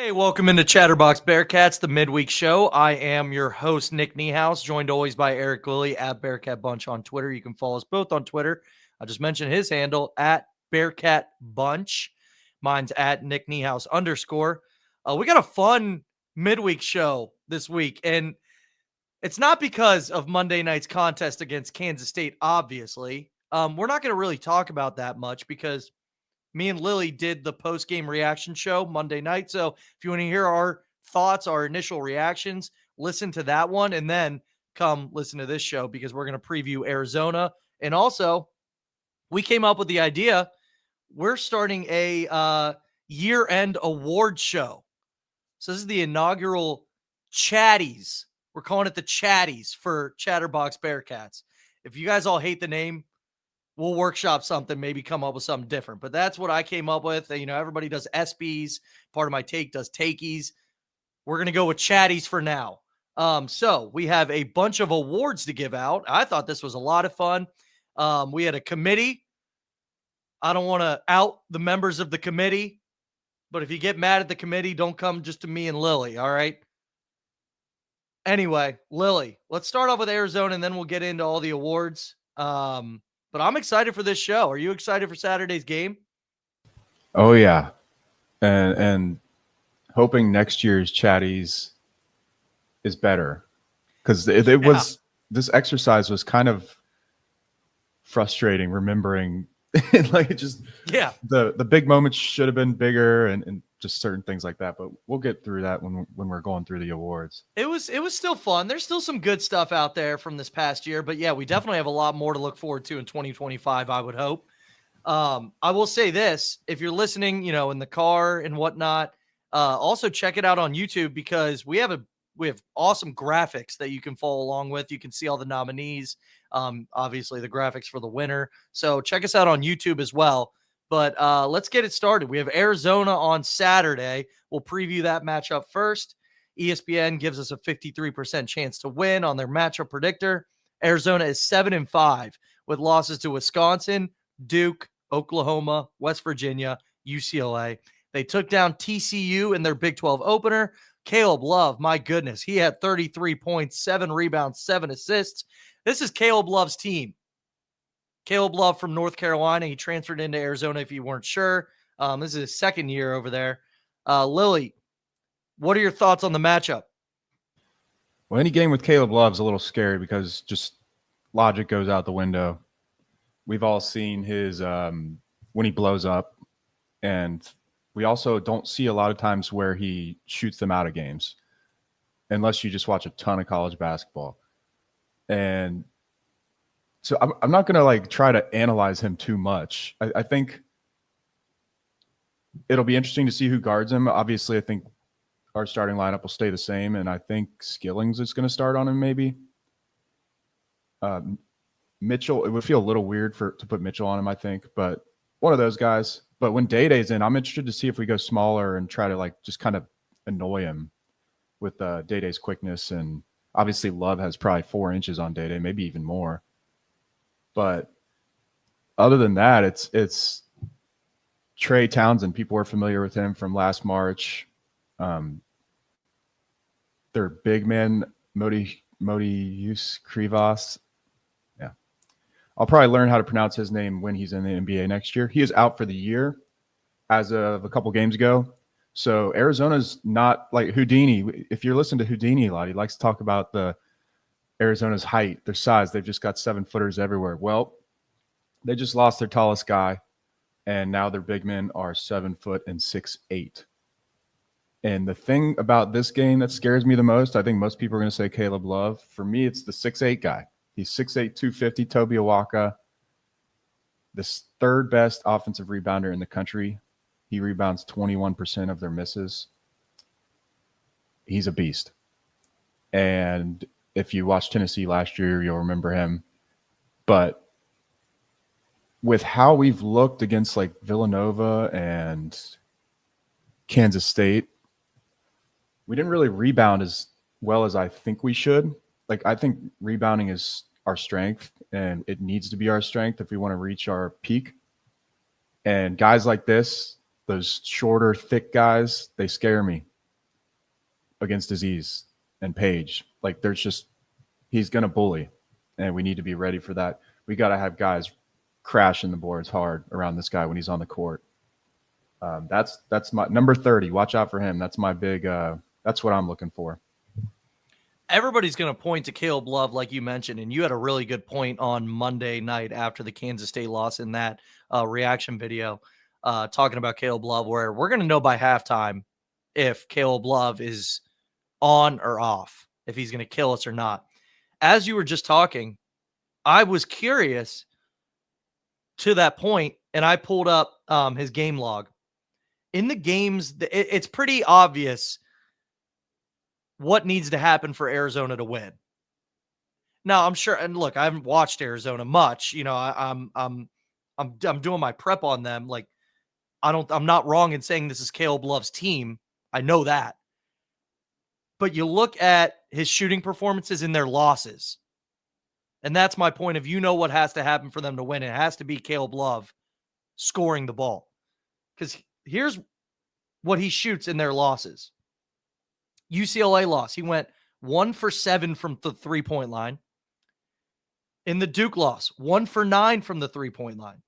Hey, welcome into Chatterbox Bearcats, the midweek show. I am your host, Nick Niehaus, joined always by Eric Lilly at Bearcat Bunch on Twitter. You can follow us both on Twitter. I just mentioned his handle at Bearcat Bunch. Mine's at Nick Niehaus _ We got a fun midweek show this week, and it's not because of Monday night's contest against Kansas State, obviously. We're not going to really talk about that much because me and Lilly did the post-game reaction show Monday night. So if you want to hear our thoughts, our initial reactions, listen to that one and then come listen to this show because we're going to preview Arizona. And also, we came up with the idea. We're starting a year-end award show. So this is the inaugural Chatties. We're calling it the Chatties for Chatterbox Bearcats. If you guys all hate the name, we'll workshop something, maybe come up with something different. But that's what I came up with. You know, everybody does SBs. Part of my take does takies. We're going to go with Chatties for now. So we have a bunch of awards to give out. I thought this was a lot of fun. We had a committee. I don't want to out the members of the committee, but if you get mad at the committee, don't come just to me and Lilly, all right? Anyway, Lilly, let's start off with Arizona, and then we'll get into all the awards. But I'm excited for this show. Are you excited for Saturday's game? Oh yeah, and hoping next year's Chatties is better because it was this exercise was kind of frustrating. Remembering like the big moments should have been bigger and just certain things like that. But we'll get through that when we're going through the awards. It was still fun. There's still some good stuff out there from this past year, but yeah, we definitely have a lot more to look forward to in 2025. I would hope. I will say this: if you're listening, you know, in the car and whatnot, also check it out on YouTube because we have awesome graphics that you can follow along with. You can see all the nominees, obviously the graphics for the winner. So check us out on YouTube as well. But let's get it started. We have Arizona on Saturday. We'll preview that matchup first. ESPN gives us a 53% chance to win on their matchup predictor. Arizona is 7-5 with losses to Wisconsin, Duke, Oklahoma, West Virginia, UCLA. They took down TCU in their Big 12 opener. Caleb Love, my goodness, he had 33 points, 7 rebounds, 7 assists. This is Caleb Love's team. Caleb Love from North Carolina. He transferred into Arizona if you weren't sure. This is his second year over there. Lilly, what are your thoughts on the matchup? Well, any game with Caleb Love's a little scary because just logic goes out the window. We've all seen his when he blows up, and we also don't see a lot of times where he shoots them out of games unless you just watch a ton of college basketball. And so I'm not going to like try to analyze him too much. I think it'll be interesting to see who guards him. Obviously, I think our starting lineup will stay the same, and I think Skillings is going to start on him maybe. Mitchell, it would feel a little weird to put Mitchell on him, I think, but one of those guys. But when Day-Day's in, I'm interested to see if we go smaller and try to like just kind of annoy him with Day-Day's quickness. And obviously Love has probably 4 inches on Day-Day, maybe even more. But other than that, it's Trey Townsend. People are familiar with him from last March. Their big man, Modius Krivas. Yeah. I'll probably learn how to pronounce his name when he's in the NBA next year. He is out for the year as of a couple games ago. So Arizona's not like Houdini. If you're listening to Houdini a lot, he likes to talk about Arizona's height, their size. They've just got 7-footers everywhere. Well, they just lost their tallest guy, and now their big men are 7 foot and 6'8". And the thing about this game that scares me the most, I think most people are going to say Caleb Love. For me, it's the 6'8" guy. He's 6'8", 250, Toby Awaka, the 3rd best offensive rebounder in the country. He rebounds 21% of their misses. He's a beast. And if you watched Tennessee last year, you'll remember him. But with how we've looked against like Villanova and Kansas State, we didn't really rebound as well as I think we should. Like, I think rebounding is our strength, and it needs to be our strength if we want to reach our peak. And guys like this, those shorter, thick guys, they scare me. against Aziz and Paige. Like he's going to bully, and we need to be ready for that. We got to have guys crashing the boards hard around this guy when he's on the court. That's my number 30. Watch out for him. That's my big. That's what I'm looking for. Everybody's going to point to Caleb Love, like you mentioned, and you had a really good point on Monday night after the Kansas State loss in that reaction video, talking about Caleb Love, where we're going to know by halftime if Caleb Love is on or off, if he's going to kill us or not. As you were just talking, I was curious to that point, and I pulled up his game log. In the games, it's pretty obvious what needs to happen for Arizona to win. Now, I'm sure, and look, I haven't watched Arizona much. You know, I'm doing my prep on them. Like, I'm not wrong in saying this is Caleb Love's team. I know that. But you look at his shooting performances in their losses. And that's my point of, what has to happen for them to win. It has to be Caleb Love scoring the ball. Because here's what he shoots in their losses. UCLA loss, he went 1 for 7 from the 3-point line. In the Duke loss, 1 for 9 from the 3-point line.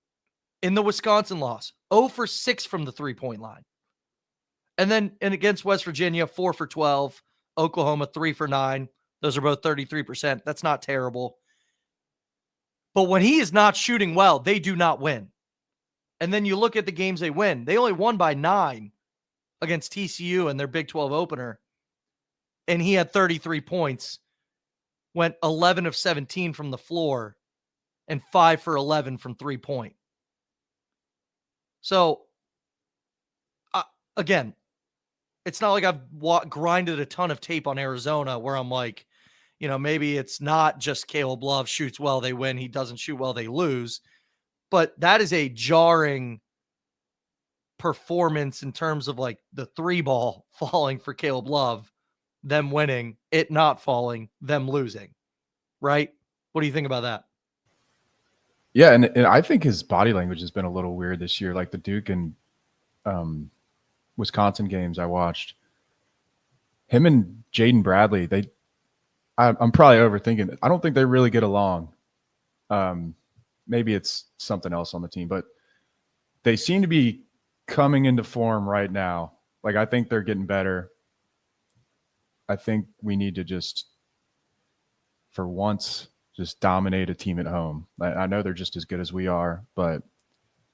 In the Wisconsin loss, 0 for 6 from the 3-point line. And then against West Virginia, 4 for 12. Oklahoma, 3 for 9. Those are both 33%. That's not terrible. But when he is not shooting well, they do not win. And then you look at the games they win. They only won by 9 against TCU in their Big 12 opener. And he had 33 points, went 11 of 17 from the floor, and 5 for 11 from 3-point. So, again, it's not like I've grinded a ton of tape on Arizona where I'm like, maybe it's not just Caleb Love shoots well, they win. He doesn't shoot well, they lose. But that is a jarring performance in terms of like the 3-ball falling for Caleb Love, them winning, it not falling, them losing. Right? What do you think about that? Yeah, and I think his body language has been a little weird this year. Like the Duke and Wisconsin games I watched, him and Jaden Bradley, I'm probably overthinking it. I don't think they really get along. Maybe it's something else on the team, but they seem to be coming into form right now. Like, I think they're getting better. I think we need to just, for once, just dominate a team at home. I know they're just as good as we are, but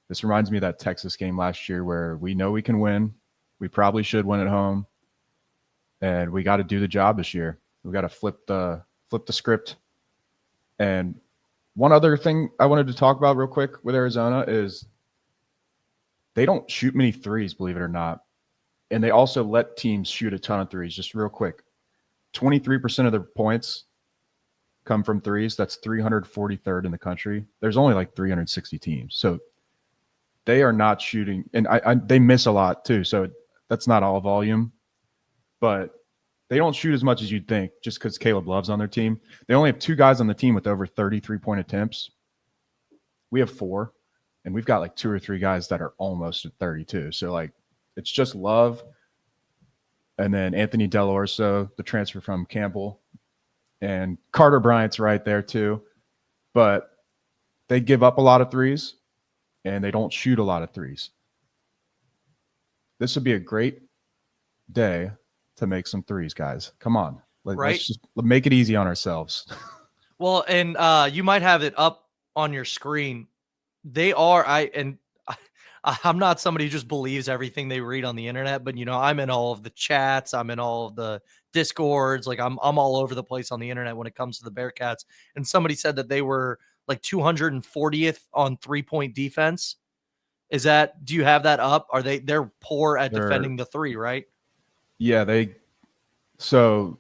this reminds me of that Texas game last year where we know we can win. We probably should win at home, and we got to do the job this year. We got to flip the script. And one other thing I wanted to talk about real quick with Arizona is they don't shoot many threes, believe it or not. And they also let teams shoot a ton of threes. Just real quick, 23% of their points come from threes. That's 343rd in the country. There's only like 360 teams. So they are not shooting. And they miss a lot too. So that's not all volume. But they don't shoot as much as you'd think just because Caleb Love's on their team. They only have 2 guys on the team with over 33-point attempts. We have 4. And we've got like 2 or 3 guys that are almost at 32. So like it's just Love. And then Anthony Delorso, the transfer from Campbell. And Carter Bryant's right there too. But they give up a lot of threes and they don't shoot a lot of threes. This would be a great day to make some threes, guys. Come on. Let's just make it easy on ourselves. Well, and you might have it up on your screen. I'm not somebody who just believes everything they read on the internet, but I'm in all of the chats, I'm in all of the Discords, like I'm all over the place on the internet when it comes to the Bearcats. And somebody said that they were like 240th on 3-point defense. Do you have that up? They're poor at defending the 3, right? Yeah, so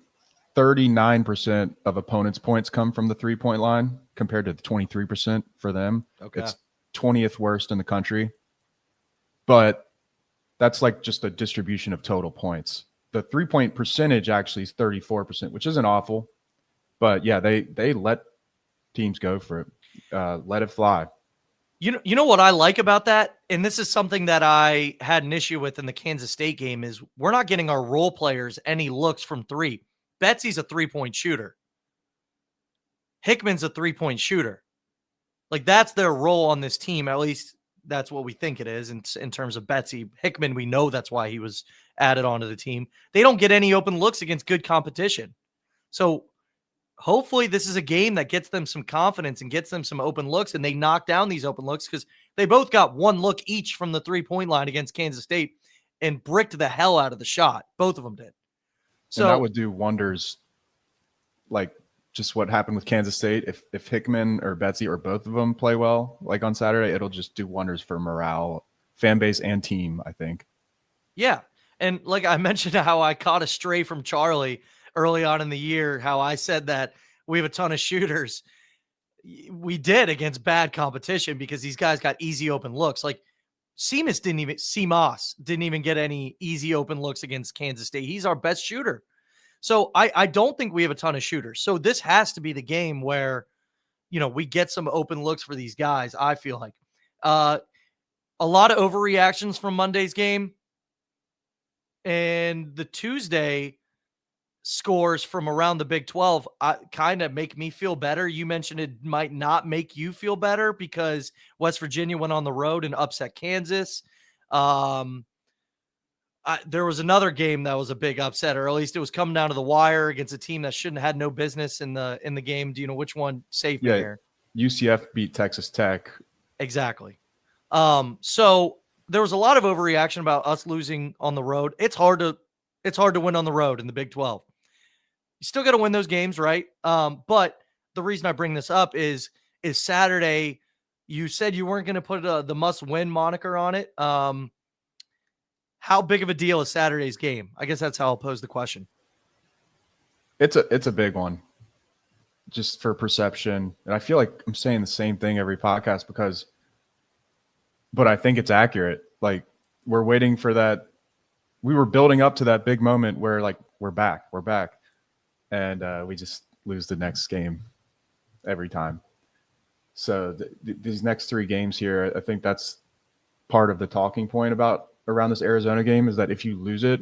39% of opponents' points come from the 3-point line compared to the 23% for them. Okay. It's 20th worst in the country. But that's like just a distribution of total points. The 3-point percentage actually is 34%, which isn't awful. But yeah, they let teams go for it. Let it fly. You know what I like about that? And this is something that I had an issue with in the Kansas State game is we're not getting our role players any looks from three. Betsy's a 3-point shooter. Hickman's a 3-point shooter. Like that's their role on this team. At least that's what we think it is in terms of Betsy. Hickman, we know that's why he was added onto the team. They don't get any open looks against good competition. So hopefully this is a game that gets them some confidence and gets them some open looks and they knock down these open looks because they both got one look each from the 3-point line against Kansas State and bricked the hell out of the shot. Both of them did. So and that would do wonders, like just what happened with Kansas State. If Hickman or Betsy or both of them play well, like on Saturday, it'll just do wonders for morale, fan base, and team, I think. yeah. And like I mentioned how I caught a stray from Charlie early on in the year, how I said that we have a ton of shooters. We did against bad competition because these guys got easy open looks. Like Seamus didn't even get any easy open looks against Kansas State. He's our best shooter. So I don't think we have a ton of shooters. So this has to be the game where, we get some open looks for these guys. I feel like a lot of overreactions from Monday's game and the Tuesday scores from around the Big 12 kind of make me feel better. You mentioned it might not make you feel better because West Virginia went on the road and upset Kansas. There was another game that was a big upset, or at least it was coming down to the wire against a team that shouldn't have had no business in the game. Do you know which one saved me here? UCF beat Texas Tech. Exactly. So there was a lot of overreaction about us losing on the road. It's hard to win on the road in the Big 12. You still got to win those games, right? But the reason I bring this up is Saturday. You said you weren't going to put the must-win moniker on it. How big of a deal is Saturday's game? I guess that's how I'll pose the question. It's a big one, just for perception. And I feel like I'm saying the same thing every podcast but I think it's accurate. Like we're waiting for that. We were building up to that big moment where like we're back. And we just lose the next game every time. So these next 3 games here, I think that's part of the talking point around this Arizona game is that if you lose it,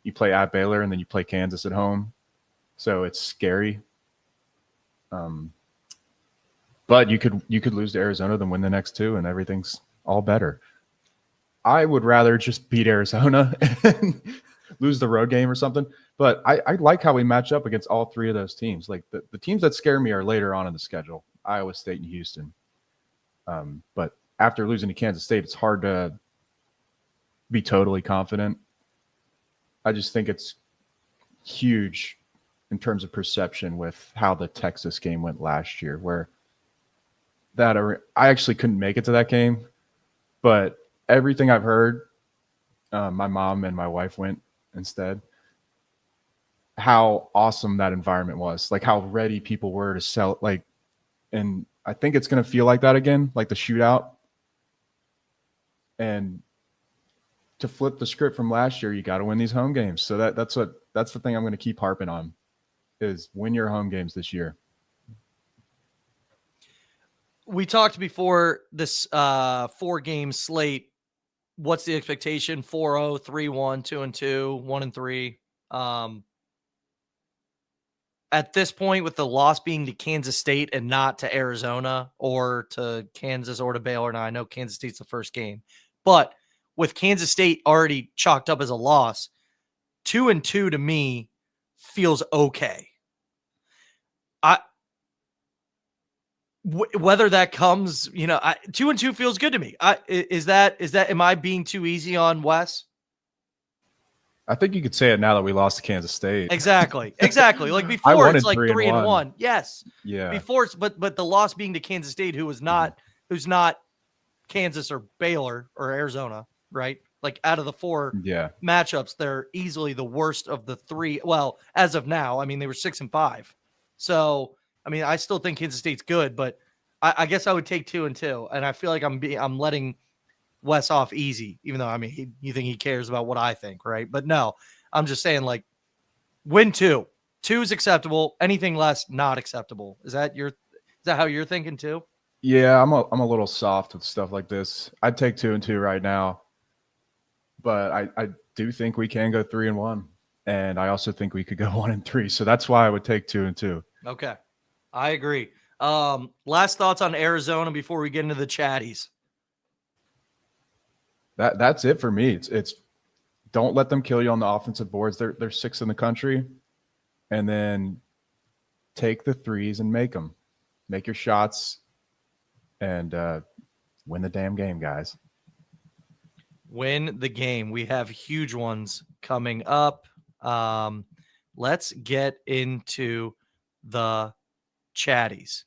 you play at Baylor and then you play Kansas at home. So it's scary. But you could lose to Arizona than win the next 2 and everything's all better. I would rather just beat Arizona and lose the road game or something. But I like how we match up against all 3 of those teams. Like the teams that scare me are later on in the schedule, Iowa State and Houston. But after losing to Kansas State, it's hard to be totally confident. I just think it's huge in terms of perception with how the Texas game went last year, where I actually couldn't make it to that game, but everything I've heard, my mom and my wife went instead, how awesome that environment was, like how ready people were to sell, like, and I think it's going to feel like that again, like the shootout. And to flip the script from last year, you got to win these home games. So that's the thing I'm going to keep harping on is win your home games this year. We talked before this 4-game slate. What's the expectation? 4-0, 3-1, 2-2, 1-3. At this point, with the loss being to Kansas State and not to Arizona or to Kansas or to Baylor. Now I know Kansas State's the first game, but with Kansas State already chalked up as a loss, 2-2 to me feels okay. Whether that comes, 2-2 feels good to me. Am I being too easy on Wes? I think you could say it now that we lost to Kansas State. Exactly. Like before, it's like 3-1. Yes. Yeah. Before, but the loss being to Kansas State, who's not Kansas or Baylor or Arizona, right? Like out of the 4 matchups, they're easily the worst of the 3. Well, as of now, I mean, they were 6-5. So, I mean, I still think Kansas State's good, but I guess I would take 2-2. And I feel like I'm letting Wes off easy, even though, I mean, you think he cares about what I think, right? But no, I'm just saying, like, win 2. 2 is acceptable. Anything less, not acceptable. Is that how you're thinking too? Yeah, I'm a little soft with stuff like this. I'd take 2-2 right now, but I do think we can go 3-1, and I also think we could go 1-3. So that's why I would take 2-2. Okay, I agree. Last thoughts on Arizona before we get into the Chatties. That's it for me. It's don't let them kill you on the offensive boards. They're sixth in the country, and then take the threes and make them. Make your shots, and win the damn game, guys. Win the game. We have huge ones coming up. Let's get into the Chatties.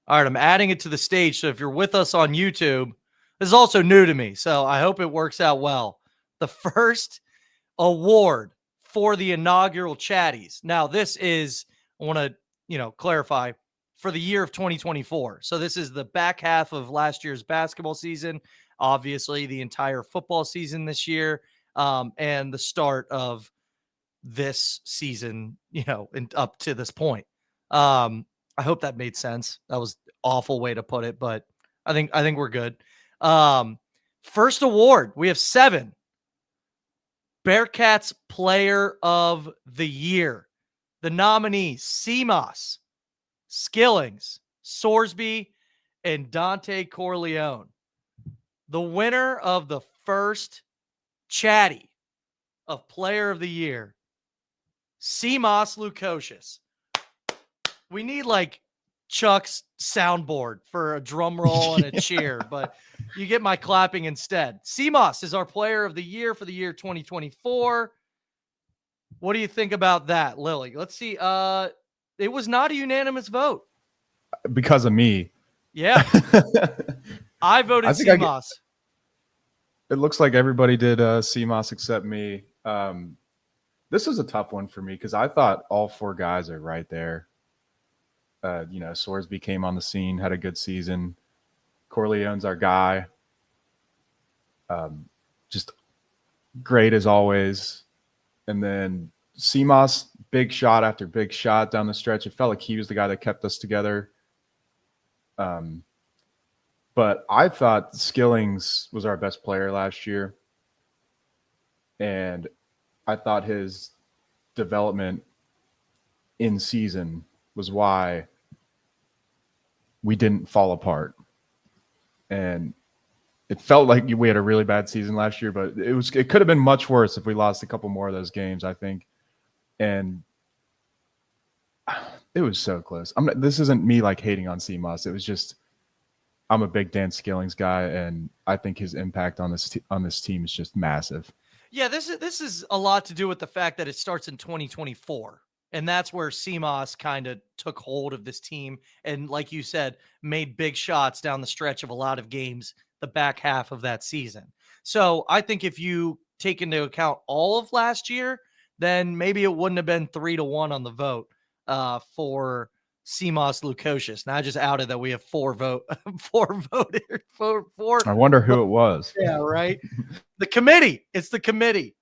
All right, I'm adding it to the stage. So if you're with us on YouTube, this is also new to me. So I hope it works out well. The first award for the inaugural Chatties. Now, this is, I want to, clarify, for the year of 2024. So this is the back half of last year's basketball season, obviously the entire football season this year, and the start of this season, and up to this point. I hope that made sense. That was an awful way to put it, but I think we're good. First award, we have 7. Bearcats Player of the Year. The nominees: Seamus, Skillings, Sorsby, and Dante Corleone. The winner of the first Chatty of Player of the Year, Seamus Lukosius. We need like Chuck's soundboard for a drum roll and a cheer, but you get my clapping instead. Seamus is our Player of the Year for the year 2024. What do you think about that, Lilly? Let's see. It was not a unanimous vote. Because of me. Yeah. I voted Seamus. It looks like everybody did CMOS except me. This is a tough one for me because I thought all 4 guys are right there. Sorsby came on the scene, had a good season. Corleone's our guy. Just great as always. And then CMOS, big shot after big shot down the stretch. It felt like he was the guy that kept us together. But I thought Skillings was our best player last year. And I thought his development in season was why we didn't fall apart. And it felt like we had a really bad season last year, but it could have been much worse if we lost a couple more of those games, I think. And it was so close. This isn't me like hating on CMOS. It was just I'm a big Dan Skillings guy, and I think his impact on this team is just massive. Yeah, this is a lot to do with the fact that it starts in 2024. And that's where CMOS kind of took hold of this team and, like you said, made big shots down the stretch of a lot of games the back half of that season. So I think if you take into account all of last year, then maybe it wouldn't have been 3-1 on the vote for CMOS Lukosius. Now I just outed that we have 4 voted. I wonder who it was. Yeah, right. The committee. It's the committee.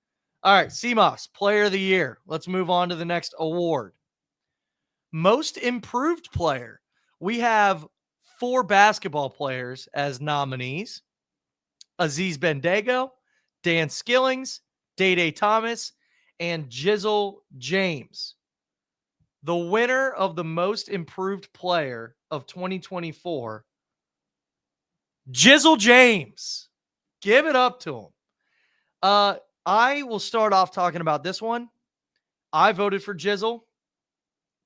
All right, CMOS, Player of the Year. Let's move on to the next award. Most Improved Player. We have 4 basketball players as nominees: Aziz Bendago, Dan Skillings, Day Thomas, and Jizzle James. The winner of the Most Improved Player of 2024, Jizzle James. Give it up to him. I will start off talking about this one. I voted for Jizzle.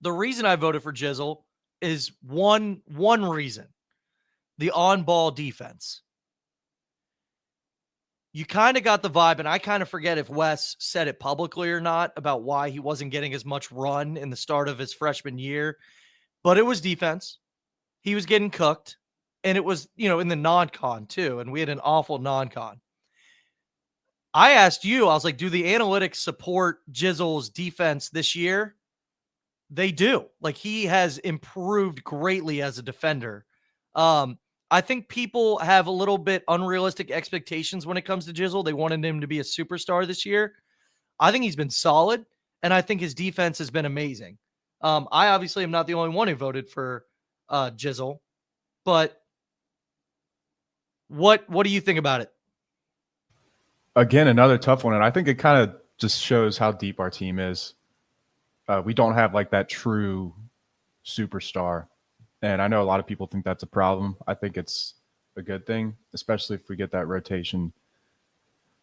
The reason I voted for Jizzle is one reason: the on-ball defense. You kind of got the vibe, and I kind of forget if Wes said it publicly or not about why he wasn't getting as much run in the start of his freshman year, but it was defense. He was getting cooked, and it was, in the non-con too, and we had an awful non-con. I asked you, I was like, do the analytics support Jizzle's defense this year? They do. Like, he has improved greatly as a defender. I think people have a little bit unrealistic expectations when it comes to Jizzle. They wanted him to be a superstar this year. I think he's been solid, and I think his defense has been amazing. I obviously am not the only one who voted for Jizzle. But what do you think about it? Again, another tough one. And I think it kind of just shows how deep our team is. We don't have like that true superstar. And I know a lot of people think that's a problem. I think it's a good thing, especially if we get that rotation,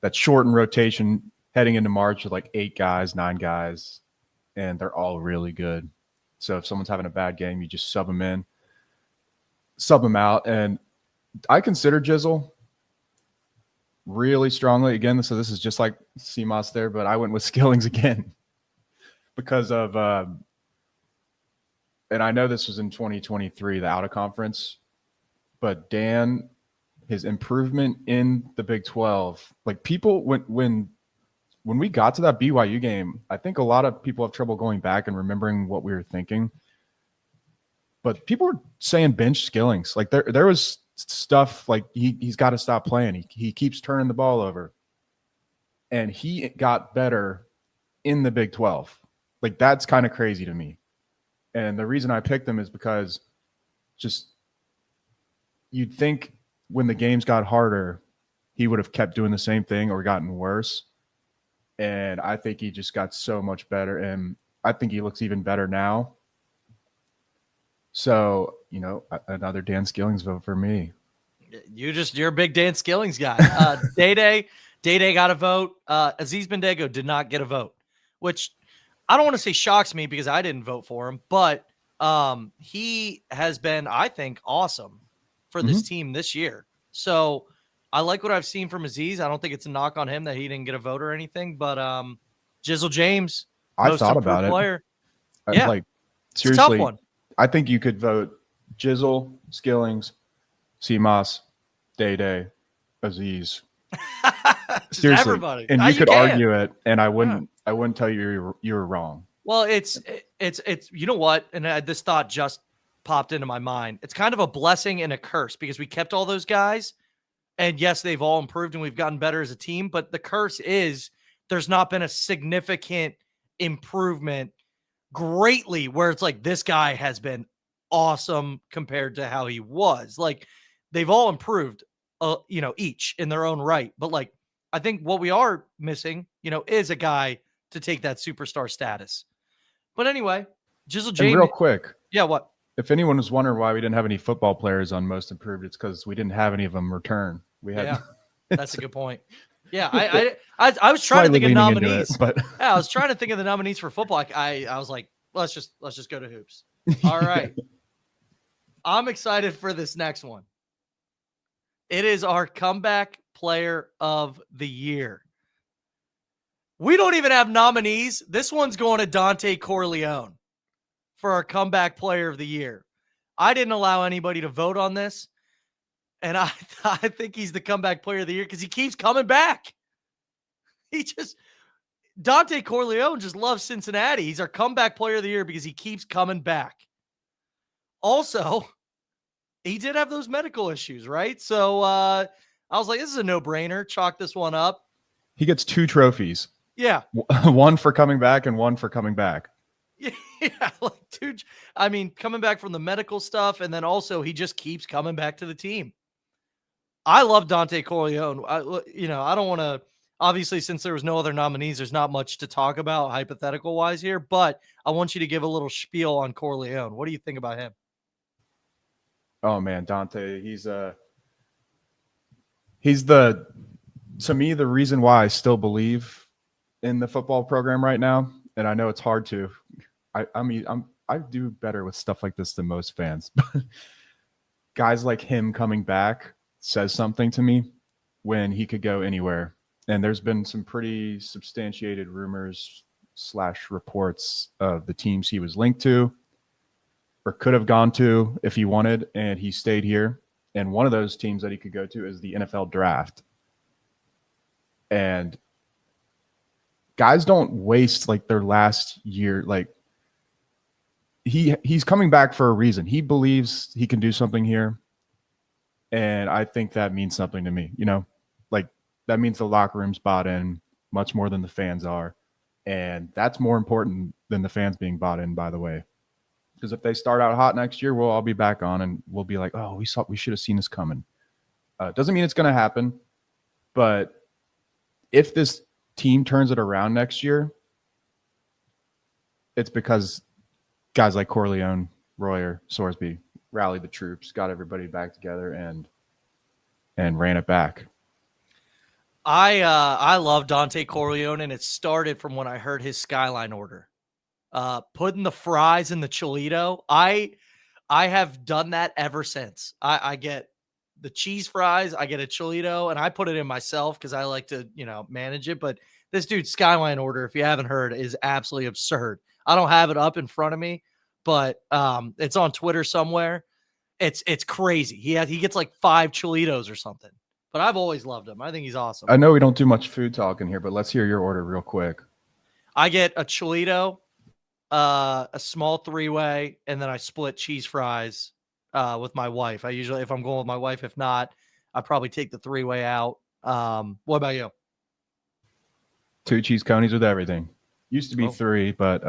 that shortened rotation heading into March with like 8 guys, 9 guys, and they're all really good. So if someone's having a bad game, you just sub them in, sub them out. And I consider Jizzle really strongly. Again, so this is just like CMOS there, but I went with Skillings again because of and I know this was in 2023, the out of conference, but Dan, his improvement in the Big 12, like people when we got to that BYU game, I think a lot of people have trouble going back and remembering what we were thinking. But people were saying bench Skillings. Like there was stuff like he's got to stop playing. He keeps turning the ball over. And he got better in the Big 12. Like that's kind of crazy to me. And the reason I picked him is because just you'd think when the games got harder, he would have kept doing the same thing or gotten worse. And I think he just got so much better. And I think he looks even better now. So, another Dan Skillings vote for me. You're a big Dan Skillings guy. Day got a vote. Aziz Bendego did not get a vote, which I don't want to say shocks me because I didn't vote for him, but he has been, I think, awesome for this team this year. So I like what I've seen from Aziz. I don't think it's a knock on him that he didn't get a vote or anything, but Jizzle James, I thought about it. Player. Yeah, like seriously, it's a tough one. I think you could vote Jizzle, Skillings, CMOS, Day, Aziz. Seriously, everybody. And you could argue it, and I wouldn't tell you were wrong. Well, it's you know what, and this thought just popped into my mind. It's kind of a blessing and a curse because we kept all those guys, and yes, they've all improved and we've gotten better as a team. But the curse is there's not been a significant improvement greatly where it's like this guy has been awesome compared to how he was. Like they've all improved, each in their own right. But like I think what we are missing, is a guy to take that superstar status. But anyway, Jizzle James. And real quick. Yeah, what? If anyone was wondering why we didn't have any football players on Most Improved, it's because we didn't have any of them return. We had. Yeah, that's a good point. Yeah, I was trying to think of nominees, but yeah, I was trying to think of the nominees for football. I was like, let's just go to hoops. All right. I'm excited for this next one. It is our comeback player of the year. We don't even have nominees. This one's going to Dante Corleone for our comeback player of the year. I didn't allow anybody to vote on this. And I think he's the comeback player of the year because he keeps coming back. Dante Corleone just loves Cincinnati. He's our comeback player of the year because he keeps coming back. Also, he did have those medical issues, right? So I was like, this is a no-brainer. Chalk this one up. He gets 2 trophies. Yeah. One for coming back and one for coming back. Yeah, like dude. I mean, coming back from the medical stuff, and then also he just keeps coming back to the team. I love Dante Corleone. I don't want to. Obviously, since there was no other nominees, there's not much to talk about hypothetical wise here. But I want you to give a little spiel on Corleone. What do you think about him? Oh man, Dante. To me, the reason why I still believe in the football program right now, and I know it's hard to. I do better with stuff like this than most fans. Guys like him coming back says something to me when he could go anywhere. And there's been some pretty substantiated rumors / reports of the teams he was linked to or could have gone to if he wanted, and he stayed here. And one of those teams that he could go to is the NFL draft. And guys don't waste like their last year. Like he's coming back for a reason. He believes he can do something here. And I think that means something to me, like that means the locker room's bought in much more than the fans are. And that's more important than the fans being bought in, by the way. Because if they start out hot next year, we'll all be back on and we'll be like, oh, we should have seen this coming. Doesn't mean it's going to happen, but if this team turns it around next year, it's because guys like Corleone, Royer, Sorsby rallied the troops, got everybody back together, and ran it back. I love Dante Corleone, and it started from when I heard his skyline order. Putting the fries in the Cholito. I have done that ever since. I get the cheese fries, I get a Cholito, and I put it in myself because I like to, manage it. But this dude's skyline order, if you haven't heard, is absolutely absurd. I don't have it up in front of me, but it's on Twitter somewhere. It's crazy. He gets like 5 Cholitos or something. But I've always loved him. I think he's awesome. I know we don't do much food talk in here, but let's hear your order real quick. I get a Cholito, a small 3-way, and then I split cheese fries with my wife. I usually, if I'm going with my wife, if not, I probably take the 3-way out. What about you? 2 cheese conies with everything. Used to be 3, but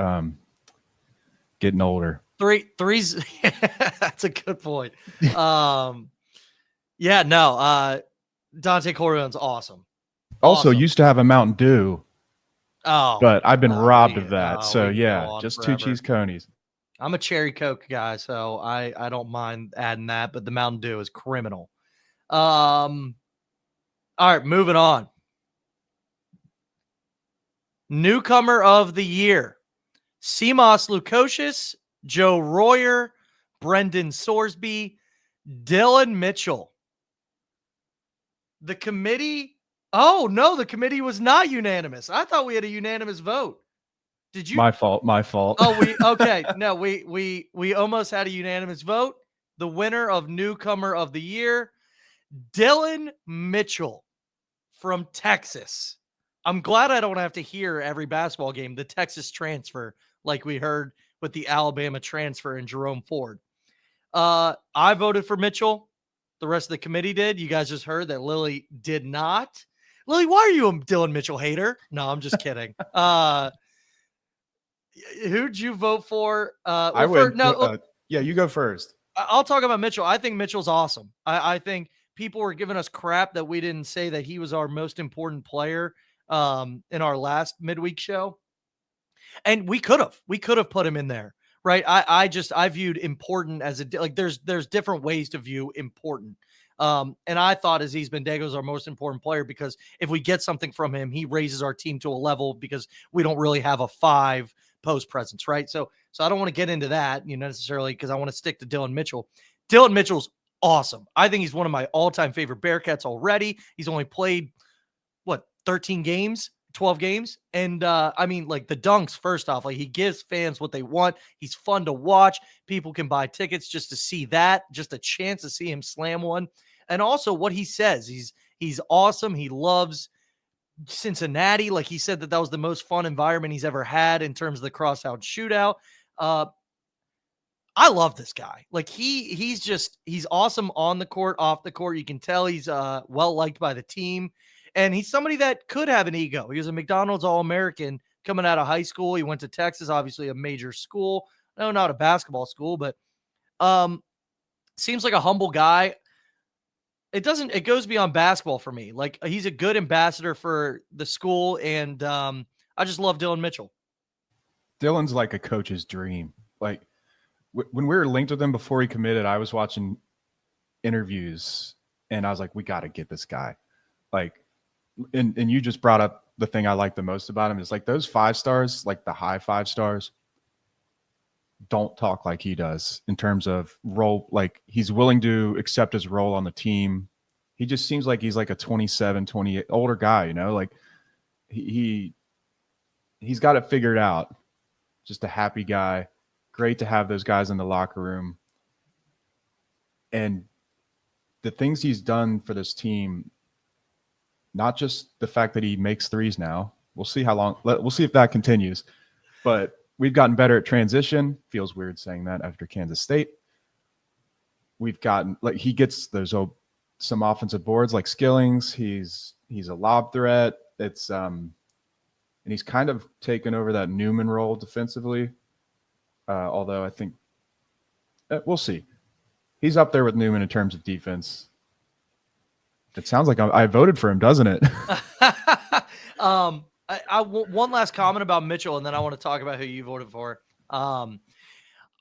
getting older. Three's that's a good point. Yeah, no, Dante Corleone's awesome. Also used to have a Mountain Dew. Oh, but I've been robbed of that. So yeah, just forever. 2 cheese conies. I'm a cherry Coke guy, so I don't mind adding that, but the Mountain Dew is criminal. All right, moving on. Newcomer of the year: Seamus Lukosius, Joe Royer, Brendan Sorsby, Dillon Mitchell. The committee. Oh no, the committee was not unanimous. I thought we had a unanimous vote. Did you? My fault. Oh, okay. No, we almost had a unanimous vote. The winner of newcomer of the year, Dillon Mitchell from Texas. I'm glad I don't have to hear every basketball game the Texas transfer like we heard with the Alabama transfer and Jerome Ford. I voted for Mitchell. The rest of the committee did. You guys just heard that Lilly did not. Lilly, why are you a Dillon Mitchell hater? No, I'm just kidding. Who'd you vote for? I would. Yeah, you go first. I'll talk about Mitchell. I think Mitchell's awesome. I think people were giving us crap that we didn't say that he was our most important player in our last midweek show. And we could have put him in there, right? I viewed important as there's different ways to view important. And I thought Aziz Bendigo is our most important player because if we get something from him, he raises our team to a level because we don't really have a 5 post presence, right? So I don't want to get into that, necessarily because I want to stick to Dillon Mitchell. Dillon Mitchell's awesome. I think he's one of my all-time favorite Bearcats already. He's only played 13 games, 12 games. And I mean, like the dunks, first off, like he gives fans what they want. He's fun to watch. People can buy tickets just to see that, just a chance to see him slam one. And also what he says, he's awesome. He loves Cincinnati. Like he said that was the most fun environment he's ever had in terms of the crossout shootout. I love this guy. Like he's awesome on the court, off the court. You can tell he's well liked by the team. And he's somebody that could have an ego. He was a McDonald's All-American coming out of high school. He went to Texas, obviously a major school. No, not a basketball school, but seems like a humble guy. It goes beyond basketball for me. Like he's a good ambassador for the school, and I just love Dillon Mitchell. Dillon's like a coach's dream. Like when we were linked with him before he committed, I was watching interviews, and I was like, we got to get this guy. Like, and you just brought up the thing I like the most about him is like those 5 stars, like the high 5 stars, don't talk like he does in terms of role. Like he's willing to accept his role on the team. He just seems like he's like a 27, 28 older guy, like he's got it figured out. Just a happy guy. Great to have those guys in the locker room. And the things he's done for this team, not just the fact that he makes threes now. We'll see how long. We'll see if that continues. But we've gotten better at transition. Feels weird saying that after Kansas State. We've gotten he gets some offensive boards like Skillings. He's a lob threat. It's and he's kind of taken over that Newman role defensively. Although I think We'll see. He's up there with Newman in terms of defense. It sounds like I voted for him, doesn't it? One last comment about Mitchell, and then I want to talk about who you voted for.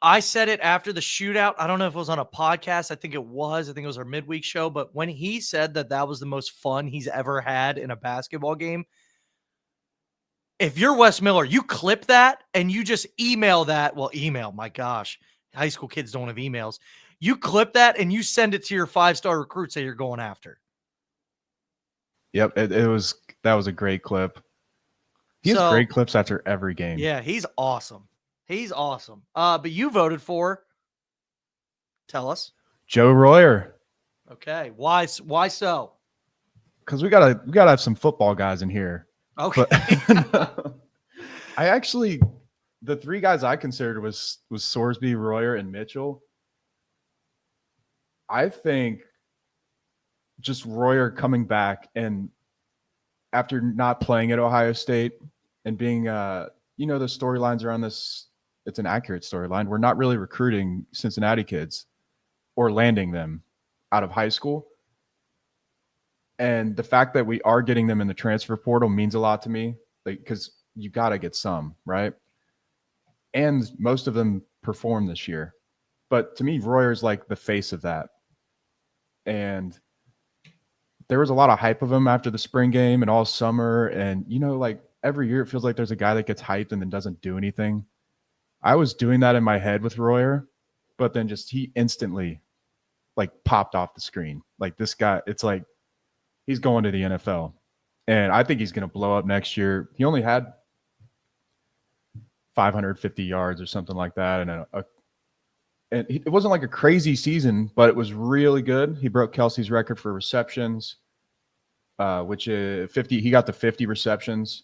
I said it after the shootout. I don't know if it was on a podcast. I think it was. I think it was our midweek show. But when he said that was the most fun he's ever had in a basketball game, if you're Wes Miller, you clip that and you just email that. Well, email, my gosh. High school kids don't have emails. You clip that and you send it to your 5-star recruits that you're going after. Yep, that was a great clip. He has great clips after every game. Yeah, he's awesome. He's awesome. But you voted for, tell us. Joe Royer. Okay. Why so? Because we gotta have some football guys in here. Okay. But, the three guys I considered was Sorsby, Royer, and Mitchell. I think just Royer coming back and after not playing at Ohio State and being, the storylines around this, it's an accurate storyline. We're not really recruiting Cincinnati kids or landing them out of high school. And the fact that we are getting them in the transfer portal means a lot to me, because you got to get some, right? And most of them perform this year. But to me, Royer's like the face of that. And there was a lot of hype of him after the spring game and all summer. And, every year it feels like there's a guy that gets hyped and then doesn't do anything. I was doing that in my head with Royer, but then he instantly popped off the screen. Like this guy, it's like he's going to the NFL. And I think he's going to blow up next year. He only had 550 yards or something like that. And it wasn't like a crazy season, but it was really good. He broke Kelsey's record for receptions, which is 50. He got to 50 receptions.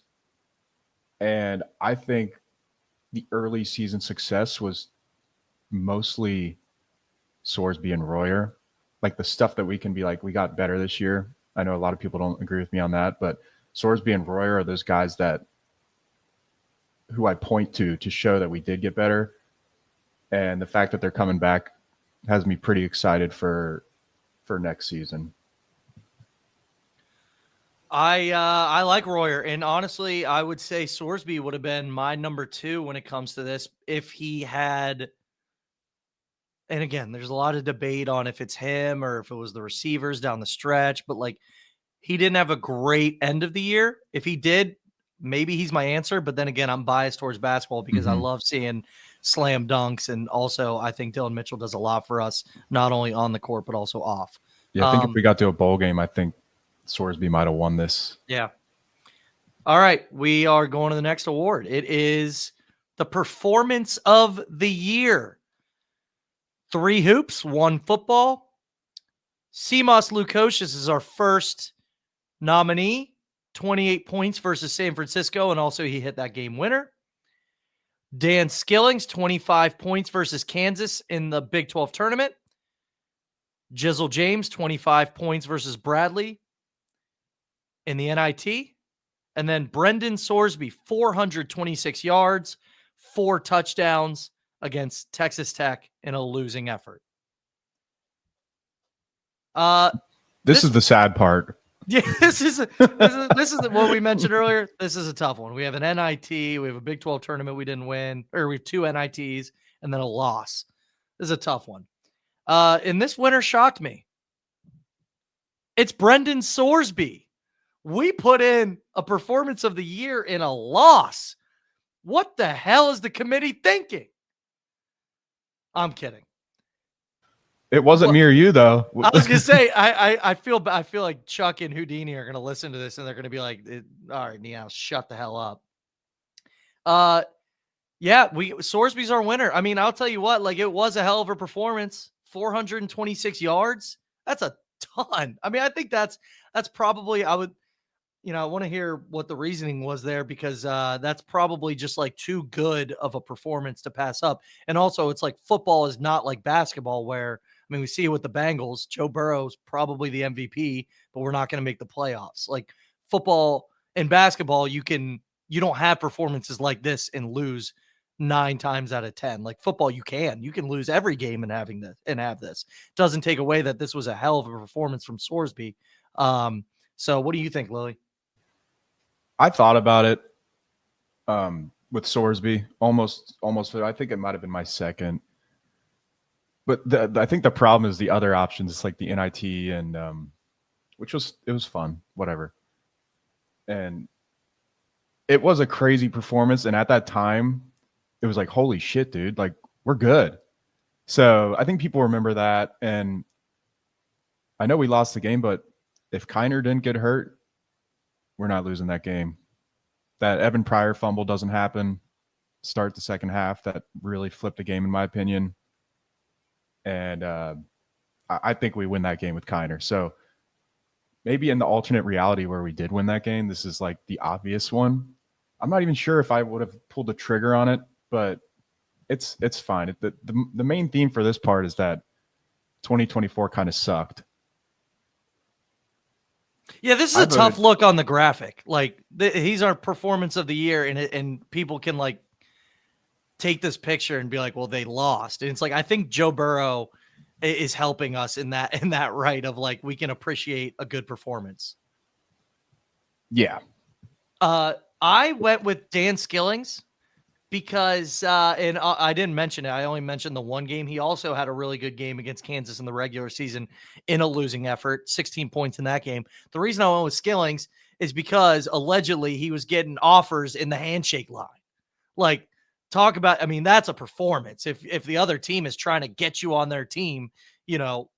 And I think the early season success was mostly Sorsby and Royer. Like the stuff that we can be like, we got better this year. I know a lot of people don't agree with me on that, but Sorsby and Royer are those guys who I point to show that we did get better. And the fact that they're coming back has me pretty excited for next season. I like Royer, and honestly, I would say Sorsby would have been my number 2 when it comes to this if he had. And again, there's a lot of debate on if it's him or if it was the receivers down the stretch, but he didn't have a great end of the year. If he did, maybe he's my answer. But then again, I'm biased towards basketball because I love seeing slam dunks. And also I think Dillon Mitchell does a lot for us, not only on the court, but also off. Yeah. I think if we got to a bowl game, I think Sorsby might've won this. Yeah. All right. We are going to the next award. It is the performance of the year. 3 hoops, 1 football. Simas Lukosius is our first nominee. 28 points versus San Francisco, and also he hit that game winner. Dan Skillings, 25 points versus Kansas in the Big 12 tournament. Jizzle James, 25 points versus Bradley in the NIT. And then Brendan Sorsby, 426 yards, 4 touchdowns against Texas Tech in a losing effort. This is the sad part. Yeah, this is what we mentioned earlier. This is a tough one. We have an NIT, we have a Big 12 tournament we didn't win, or we have 2 NITs and then a loss. This is a tough one. And this winner shocked me. It's Brendan Sorsby. We put in a performance of the year in a loss. What the hell is the committee thinking? I'm kidding. It wasn't me or you, though. I was gonna say, I feel like Chuck and Houdini are gonna listen to this and they're gonna be like, "All right, Niehaus, shut the hell up." Yeah, Sorsby's our winner. I mean, I'll tell you what, it was a hell of a performance. 426 yards. That's a ton. I mean, I think that's probably, I want to hear what the reasoning was there, because that's probably just too good of a performance to pass up. And also it's football is not like basketball where, we see it with the Bengals. Joe Burrow's probably the MVP, but we're not going to make the playoffs. Football and basketball, you don't have performances like this and lose 9 times out of 10. Like football, you can lose every game and have this. Doesn't take away that this was a hell of a performance from Sorsby. So what do you think, Lilly? I thought about it with Sorsby almost. I think it might have been my second, but I think the problem is the other options. It's like the NIT and it was fun, whatever. And it was a crazy performance. And at that time, it was like, holy shit, dude, like we're good. So I think people remember that. And I know we lost the game, but if Kiner didn't get hurt, we're not losing that game. That Evan Pryor fumble doesn't happen. Start the second half. That really flipped the game, in my opinion. And I think we win that game with Kiner. So maybe in the alternate reality where we did win that game, this is like the obvious one. I'm not even sure if I would have pulled the trigger on it, but it's fine. The main theme for this part is that 2024 kind of sucked. Yeah, this is a tough look on the graphic. Like he's our performance of the year, and people can like take this picture and be like, well, they lost. And it's like, I think Joe Burrow is helping us in that right of like, we can appreciate a good performance. Yeah. I went with Dan Skillings because, and I didn't mention it. I only mentioned the one game. He also had a really good game against Kansas in the regular season in a losing effort, 16 points in that game. The reason I went with Skillings is because allegedly he was getting offers in the handshake line. Like, talk about, I mean, that's a performance. If the other team is trying to get you on their team, you know,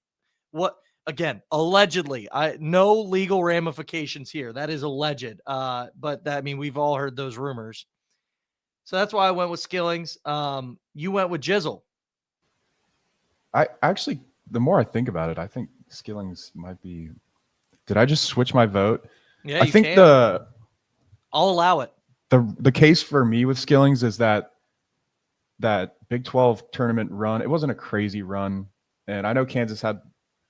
what, again, allegedly, no legal ramifications here. That is alleged. But that, I mean, we've all heard those rumors. So that's why I went with Skillings. You went with Jizzle. I actually, the more I think about it, I think Skillings might be. Did I just switch my vote? Yeah, I think I'll allow it. The case for me with Skillings is that Big 12 tournament run, it wasn't a crazy run. And I know Kansas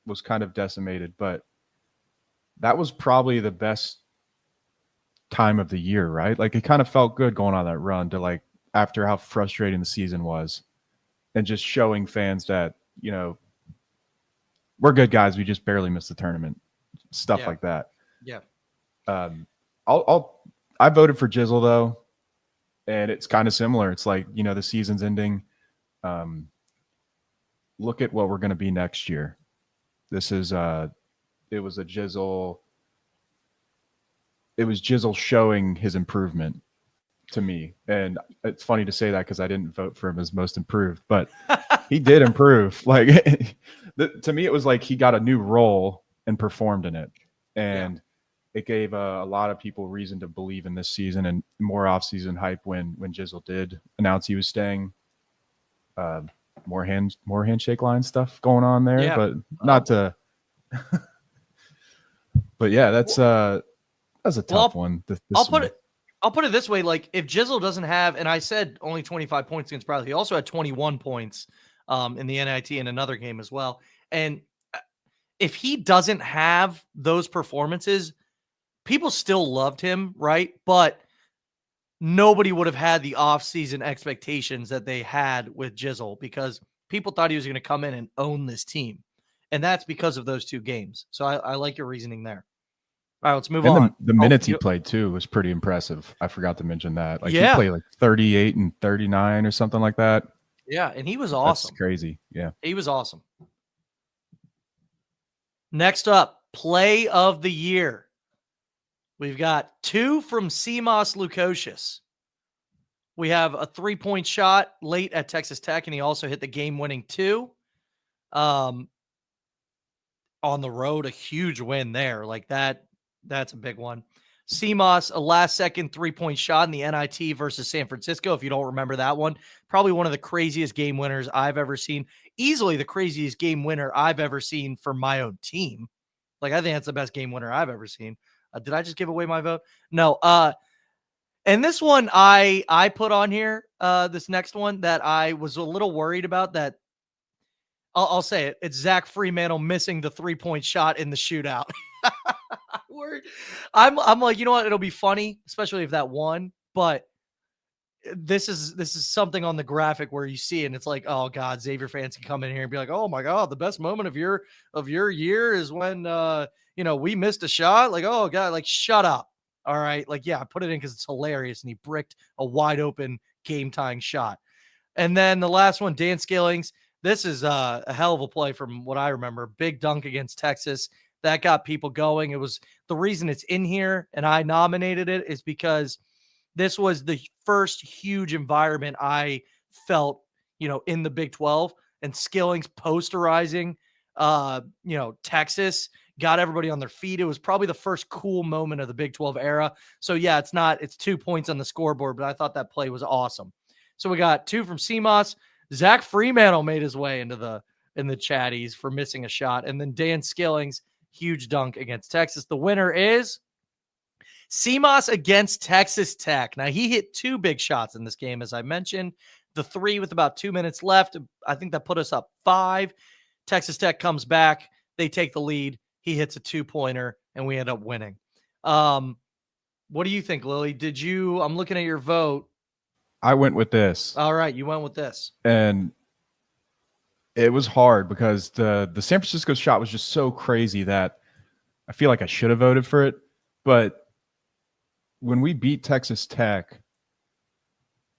was kind of decimated, but that was probably the best time of the year, right? Like it kind of felt good going on that run to like after how frustrating the season was and just showing fans that, you know, we're good guys. We just barely missed the tournament. Stuff like that. Yeah. I voted for Jizzle though. And it's kind of similar. It's like, you know, the season's ending. Look at what we're going to be next year. This is it was Jizzle showing his improvement to me. And it's funny to say that because I didn't vote for him as most improved, but he did improve. Like to me, it was like he got a new role and performed in it. And it gave a lot of people reason to believe in this season and more off-season hype when Jizzle did announce he was staying. More handshake line stuff going on there, but not to. But yeah, that's a tough one. I'll put it this way: like if Jizzle doesn't have, and I said only 25 points against Bradley, he also had 21 points in the NIT in another game as well. And if he doesn't have those performances, people still loved him, right? But nobody would have had the off-season expectations that they had with Jizzle because people thought he was going to come in and own this team. And that's because of those two games. So I like your reasoning there. All right, let's move on. The minutes he played too was pretty impressive. I forgot to mention that. Like he played like 38 and 39 or something like that. Yeah, and he was awesome. That's crazy. Yeah. He was awesome. Next up, play of the year. We've got 2 from Seamus Lukosius. We have a 3-point shot late at Texas Tech, and he also hit the game-winning 2. On the road, a huge win there. Like that's a big one. Seamus, a last-second 3-point shot in the NIT versus San Francisco. If you don't remember that one, probably one of the craziest game winners I've ever seen. Easily the craziest game winner I've ever seen for my own team. Like I think that's the best game winner I've ever seen. Did I just give away my vote? No. And this one I put on here, this next one that I was a little worried about that I'll say it. It's Zach Fremantle missing the 3-point shot in the shootout. I'm like, you know what? It'll be funny, especially if that won. But this is something on the graphic where you see, and it's like, oh God, Xavier fans can come in here and be like, oh my God, the best moment of your year is when we missed a shot. Like, oh God, like shut up. All right. Like, yeah, I put it in because it's hilarious. And he bricked a wide open game tying shot. And then the last one, Dan Skillings. This is a hell of a play from what I remember. Big dunk against Texas. That got people going. It was the reason it's in here, and I nominated it is because this was the first huge environment I felt, in the Big 12, and Skillings posterizing, Texas got everybody on their feet. It was probably the first cool moment of the Big 12 era. So yeah, it's 2 points on the scoreboard, but I thought that play was awesome. So we got 2 from CMOS. Zach Fremantle made his way in the Chatties for missing a shot. And then Dan Skillings, huge dunk against Texas. The winner is CMOS against Texas Tech. Now, he hit 2 big shots in this game, as I mentioned. The 3 with about 2 minutes left. I think that put us up 5. Texas Tech comes back. They take the lead. He hits a 2-pointer, and we end up winning. What do you think, Lilly? I'm looking at your vote. I went with this. All right, you went with this. And it was hard because the San Francisco shot was just so crazy that I feel like I should have voted for it. But when we beat Texas Tech,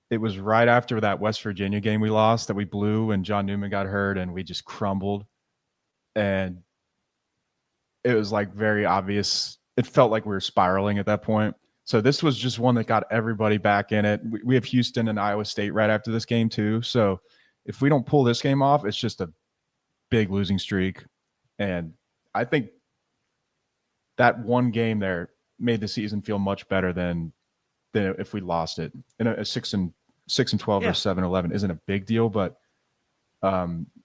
it was right after that West Virginia game we lost that we blew and John Newman got hurt and we just crumbled. And it was like very obvious. It felt like we were spiraling at that point. So this was just one that got everybody back in it. We have Houston and Iowa State right after this game too. So if we don't pull this game off, it's just a big losing streak. And I think that one game there made the season feel much better than if we lost it. And a 6-12 or 7-11 isn't a big deal, but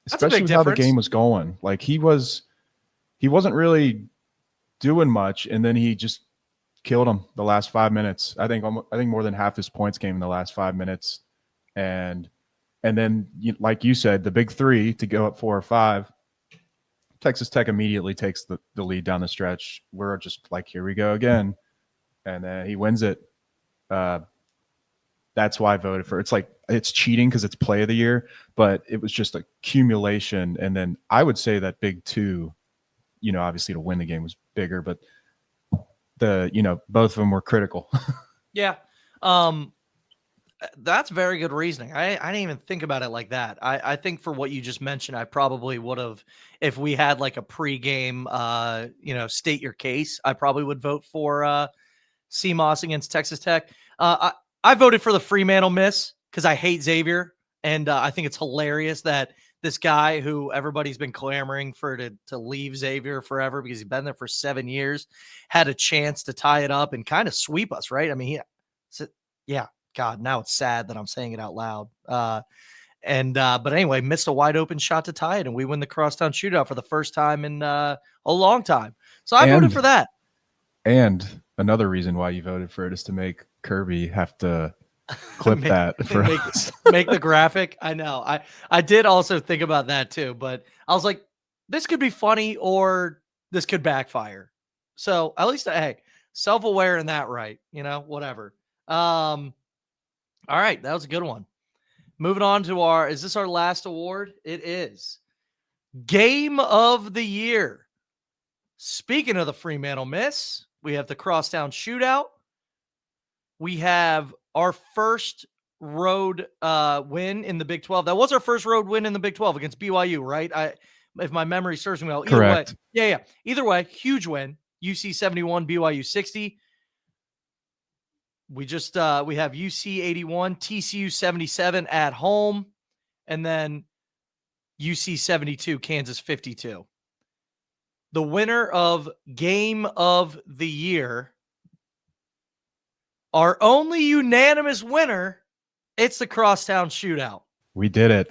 especially with how the game was going. Like he wasn't really doing much, and then he just killed him the last 5 minutes. I think more than half his points came in the last 5 minutes, and then like you said, the big 3 to go up 4 or 5. Texas Tech immediately takes the lead down the stretch. We're just like, here we go again, and then he wins it. That's why I voted for it. It's like it's cheating because it's play of the year, but it was just accumulation. And then I would say that big 2, obviously to win the game was bigger, but both of them were critical. Yeah. That's very good reasoning. I didn't even think about it like that. I think for what you just mentioned, I probably would have, if we had like a pregame, state your case, I probably would vote for CMOS against Texas Tech. I voted for the Fremantle miss because I hate Xavier. And I think it's hilarious that this guy who everybody's been clamoring for to leave Xavier forever because he's been there for 7 years had a chance to tie it up and kind of sweep us, right? I mean, yeah, God, now it's sad that I'm saying it out loud. But anyway, missed a wide open shot to tie it, and we win the crosstown shootout for the first time in a long time. So I voted for that. And another reason why you voted for it is to make Kirby have to clip that for us. Make the graphic. I know. I did also think about that too, but I was like, this could be funny or this could backfire. So at least, hey, self-aware in that, right? Whatever. All right, that was a good one. Moving on to is this our last award? It is. Game of the Year. Speaking of the Fremantle miss, we have the crosstown shootout. We have our first road win in the Big 12. That was our first road win in the Big 12 against BYU, right? If my memory serves me well. Correct. Either way, yeah. Either way, huge win. UC 71, BYU 60. We just we have UC 81, TCU 77 at home, and then UC 72, Kansas 52. The winner of Game of the Year, our only unanimous winner, it's the crosstown shootout. We did it.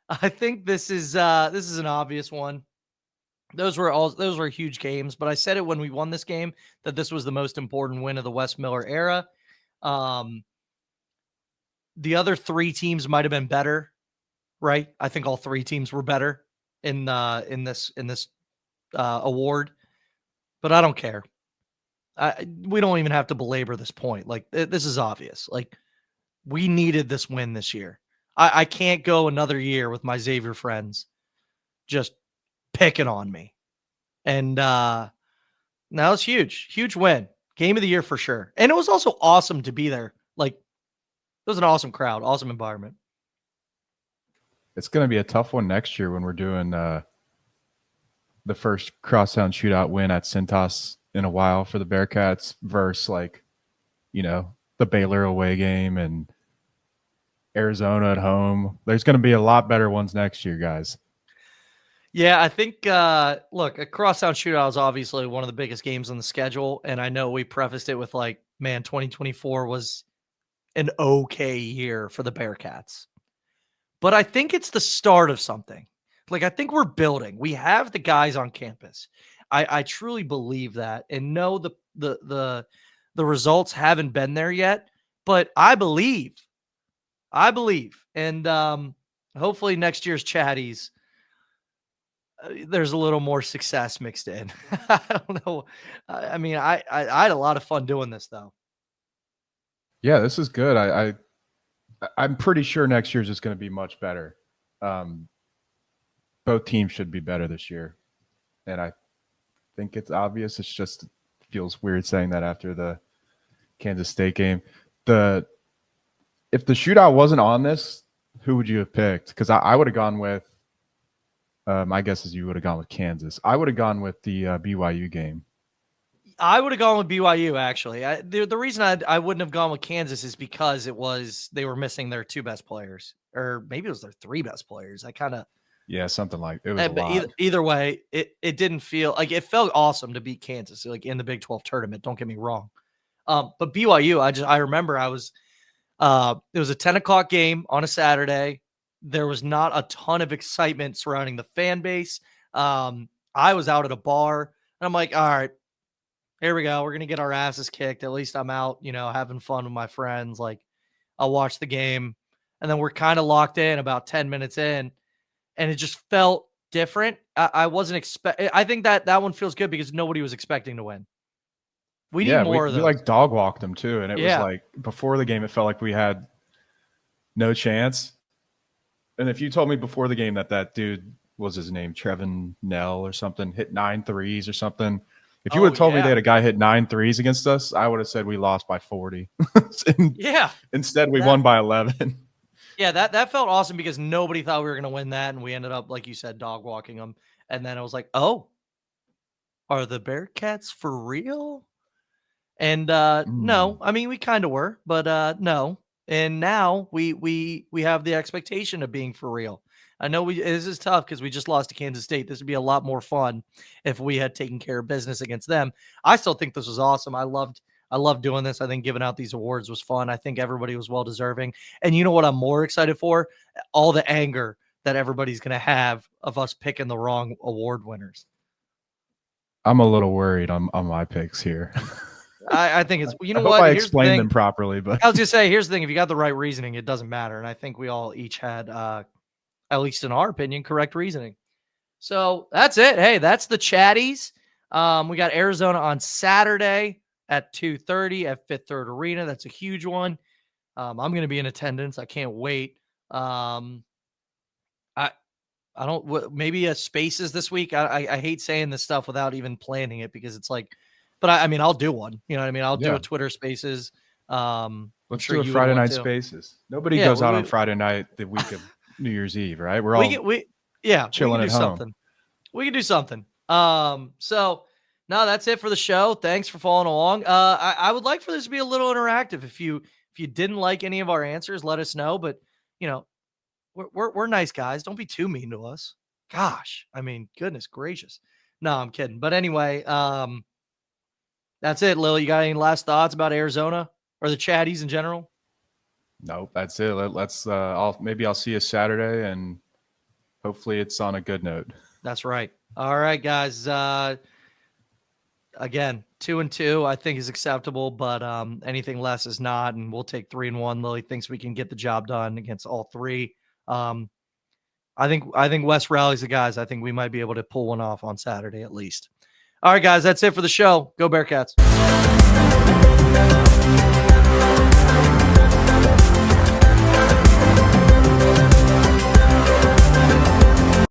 I think this is an obvious one. Those were huge games, but I said it when we won this game that this was the most important win of the Wes Miller era. The other 3 teams might have been better, right? I think all 3 teams were better in this award, but I don't care. We don't even have to belabor this point. Like this is obvious. Like we needed this win this year. I can't go another year with my Xavier friends just picking on me. And now it's huge win. Game of the year for sure. And it was also awesome to be there. Like, it was an awesome crowd, awesome environment. It's going to be a tough one next year when we're doing the first crosstown shootout win at Cintas in a while for the Bearcats versus the Baylor away game and Arizona at home. There's going to be a lot better ones next year, guys. Yeah, I think, look, a crosstown shootout is obviously one of the biggest games on the schedule. And I know we prefaced it with 2024 was an okay year for the Bearcats. But I think it's the start of something. I think we're building. We have the guys on campus. I truly believe that, and know the results haven't been there yet, but I believe, and hopefully next year's Chatties, there's a little more success mixed in. I don't know. I mean, I had a lot of fun doing this though. Yeah, this is good. I'm pretty sure next year's just going to be much better. Both teams should be better this year, and I think it's obvious. It's just feels weird saying that after the Kansas State game. If the shootout wasn't on this, who would you have picked? Because I would have gone with. My guess is you would have gone with Kansas. I would have gone with the BYU game. I would have gone with BYU, actually. The reason I wouldn't have gone with Kansas is because they were missing their two best players, or maybe it was their three best players. Something like it was a lot. Either way, it didn't feel like it felt awesome to beat Kansas, in the Big 12 tournament. Don't get me wrong. But BYU, I remember it was a 10 o'clock game on a Saturday. There was not a ton of excitement surrounding the fan base. I was out at a bar, and I'm like, all right, here we go. We're going to get our asses kicked. At least I'm out, having fun with my friends. I'll watch the game. And then we're kind of locked in about 10 minutes in, and it just felt different. I wasn't I think that one feels good because nobody was expecting to win. We need more of those. We dog walked them too. And it was before the game, it felt like we had no chance. And if you told me before the game that dude, was his name Trevin Nell or something, hit 9 threes or something. If you would have told me they had a guy hit 9 threes against us, I would have said we lost by 40. Instead, we won by 11. Yeah, that felt awesome because nobody thought we were going to win that. And we ended up, like you said, dog walking them. And then I was like, oh, are the Bearcats for real? And no, I mean, we kind of were, but no. And now we have the expectation of being for real. I know this is tough because we just lost to Kansas State. This would be a lot more fun if we had taken care of business against them. I still think this was awesome. I loved doing this. I think giving out these awards was fun. I think everybody was well deserving. And you know what I'm more excited for? All the anger that everybody's going to have of us picking the wrong award winners. I'm a little worried on my picks here. I think it's, I hope I explained them properly, but I was just say, here's the thing. If you got the right reasoning, it doesn't matter. And I think we all each had, at least in our opinion, correct reasoning. So that's it. Hey, that's the Chatties. We got Arizona on Saturday at 2:30 at Fifth Third Arena. That's a huge one. I'm going to be in attendance. I can't wait. I don't, maybe a Spaces this week. I hate saying this stuff without even planning it because it's like, but I mean, I'll do one. You know what I mean? I'll do a Twitter Spaces. Let's do a Friday night Spaces. Nobody goes out on Friday night the week of New Year's Eve, right? We're all chilling at home. We can do something. So no, that's it for the show. Thanks for following along. I would like for this to be a little interactive. If you didn't like any of our answers, let us know. But we're nice guys. Don't be too mean to us. Gosh, I mean, goodness gracious. No, I'm kidding. But anyway, that's it. Lilly, you got any last thoughts about Arizona or the Chatties in general? Nope, that's it. Let's maybe I'll see you Saturday, and hopefully it's on a good note. That's right. All right, guys. Again, 2-2 I think is acceptable, but anything less is not, and we'll take 3-1. Lilly thinks we can get the job done against all three. I think West rallies the guys. I think we might be able to pull one off on Saturday at least. All right, guys, that's it for the show. Go Bearcats.